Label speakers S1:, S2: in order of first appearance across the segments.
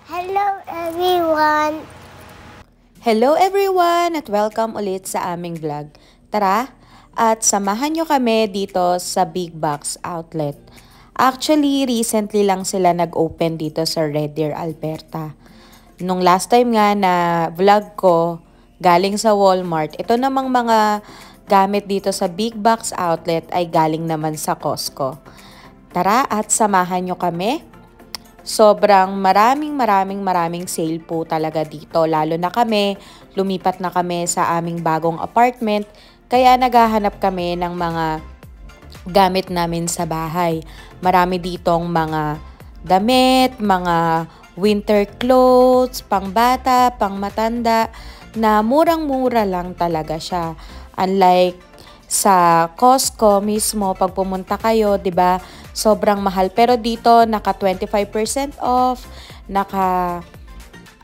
S1: Hello everyone!
S2: Hello everyone at welcome ulit sa aming vlog. Tara at samahan nyo kami dito sa Big Box Outlet. Actually, recently lang sila nag-open dito sa Red Deer, Alberta. Nung last time nga na vlog ko, galing sa Walmart, ito namang mga gamit dito sa Big Box Outlet ay galing naman sa Costco. Tara at samahan nyo kami. Sobrang maraming sale po talaga dito. Lalo na kami, lumipat na kami sa aming bagong apartment. Kaya naghahanap kami ng mga gamit namin sa bahay. Marami ditong mga damit, mga winter clothes, pangbata, pangmatanda, na murang-mura lang talaga siya. Unlike sa Costco mismo, pag pumunta kayo, 'di ba? Sobrang mahal. Pero dito naka 25% off, naka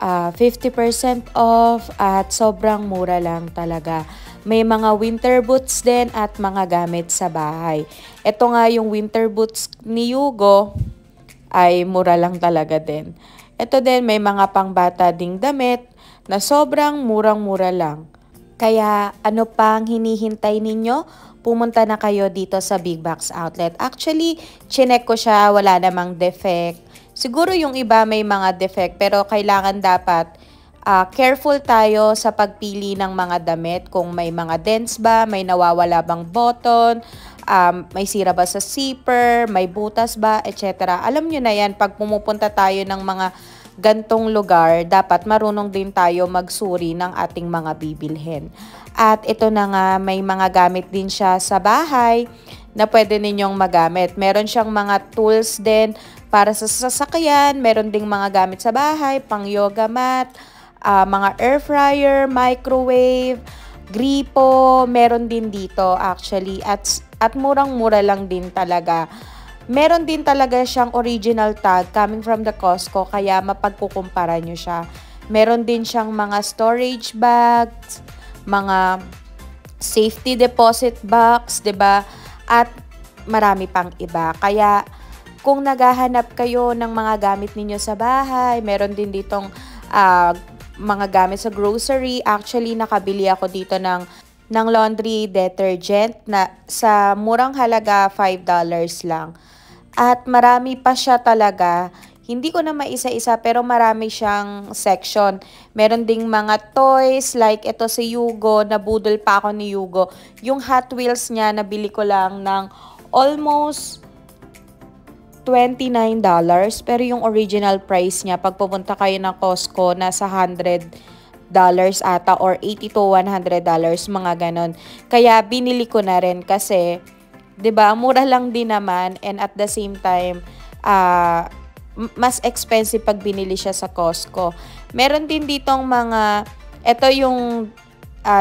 S2: 50% off at sobrang mura lang talaga. May mga winter boots din at mga gamit sa bahay. Ito nga yung winter boots ni Yugo ay mura lang talaga din. Ito din may mga pangbata ding damit na sobrang murang-mura lang. Kaya ano pang hinihintay ninyo? Pumunta na kayo dito sa Big Box Outlet. Actually, chinek ko siya, wala namang defect. Siguro yung iba may mga defect, pero kailangan dapat careful tayo sa pagpili ng mga damit. Kung may mga dents ba, may nawawala bang button, may sira ba sa zipper, may butas ba, etc. Alam nyo na yan, pag pumupunta tayo ng mga gantong lugar, dapat marunong din tayo magsuri ng ating mga bibilhin. At ito na nga, may mga gamit din siya sa bahay na pwede ninyong magamit. Meron siyang mga tools din para sa sasakyan, meron ding mga gamit sa bahay, pang yoga mat, mga air fryer, microwave, gripo, meron din dito actually. At murang-mura lang din talaga. Meron din talaga siyang original tag coming from the Costco, kaya mapagkukumpara nyo siya. Meron din siyang mga storage bags, mga safety deposit box, 'di ba? At marami pang iba. Kaya kung naghahanap kayo ng mga gamit ninyo sa bahay, meron din ditong mga gamit sa grocery. Actually, nakabili ako dito ng laundry detergent na sa murang halaga $5 lang. At marami pa siya talaga. Hindi ko na maisa-isa pero marami siyang section. Meron ding mga toys like ito si Yugo, nabudol pa ako ni Yugo. Yung Hot Wheels niya nabili ko lang ng almost $29 pero yung original price niya pag pupunta kayo ng Costco nasa $100 ata or $80 to $100 mga ganon. Kaya binili ko na rin kasi 'di ba? Mura lang din naman and at the same time mas expensive pag binili siya sa Costco. Meron din ditong mga ito yung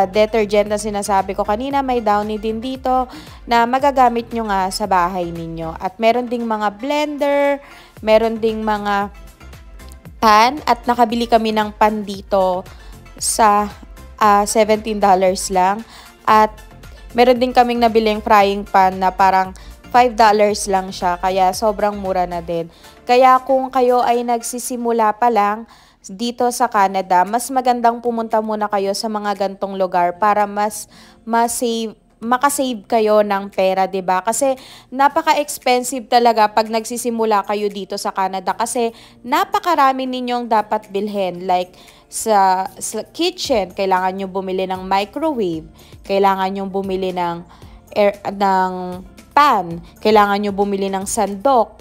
S2: detergent na sinasabi ko kanina, may Downy din dito na magagamit nyo nga sa bahay ninyo. At meron ding mga blender, meron ding mga pan at nakabili kami ng pan dito sa $17 lang. At meron din kaming nabiling frying pan na parang $5 lang siya. Kaya sobrang mura na din. Kaya kung kayo ay nagsisimula pa lang dito sa Canada, mas magandang pumunta muna kayo sa mga gantong lugar para makasave kayo ng pera, 'di ba? Kasi napaka-expensive talaga pag nagsisimula kayo dito sa Canada kasi napakarami ninyong dapat bilhin. Like sa kitchen, kailangan nyo bumili ng microwave, kailangan nyo bumili ng pan, kailangan nyo bumili ng sandok,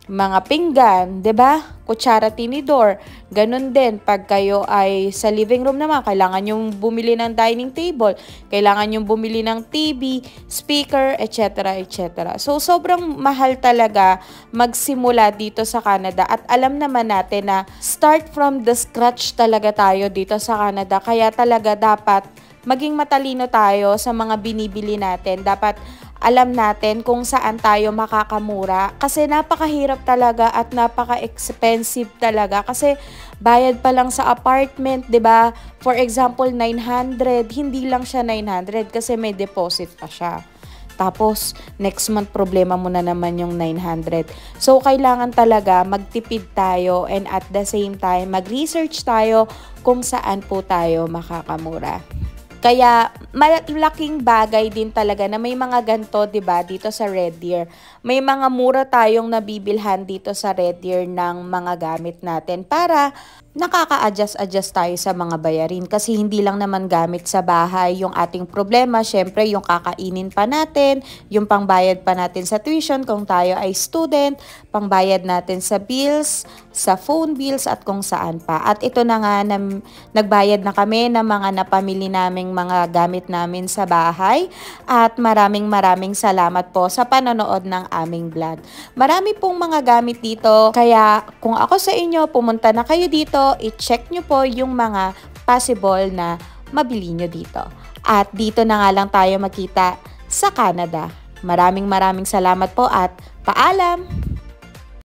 S2: mga pinggan, 'di ba? Kutsara, tinidor. Ganun din pag kayo ay sa living room naman, kailangan nyo bumili ng dining table, kailangan nyo bumili ng TV, speaker, etc. etc. So sobrang mahal talaga magsimula dito sa Canada at alam naman natin na start from the scratch talaga tayo dito sa Canada. Kaya talaga dapat maging matalino tayo sa mga binibili natin. Dapat alam natin kung saan tayo makakamura kasi napakahirap talaga at napaka-expensive talaga kasi bayad pa lang sa apartment, 'di ba? For example, 900, hindi lang siya 900 kasi may deposit pa siya. Tapos, next month, problema mo na naman yung 900. So, kailangan talaga magtipid tayo and at the same time, mag-research tayo kung saan po tayo makakamura. Kaya malaking bagay din talaga na may mga ganto, 'di ba, dito sa Red Deer. May mga mura tayong nabibilhan dito sa Red Deer ng mga gamit natin para nakaka-adjust tayo sa mga bayarin kasi hindi lang naman gamit sa bahay yung ating problema. Syempre, yung kakainin pa natin, yung pangbayad pa natin sa tuition kung tayo ay student, pangbayad natin sa bills, sa phone bills at kung saan pa. At ito na nga, nagbayad na kami ng mga napamili naming mga gamit namin sa bahay at maraming salamat po sa panonood ng aming vlog. Marami pong mga gamit dito kaya kung ako sa inyo, pumunta na kayo dito, i-check nyo po yung mga possible na mabili nyo dito. At dito na nga lang tayo magkita sa Canada. Maraming salamat po at paalam!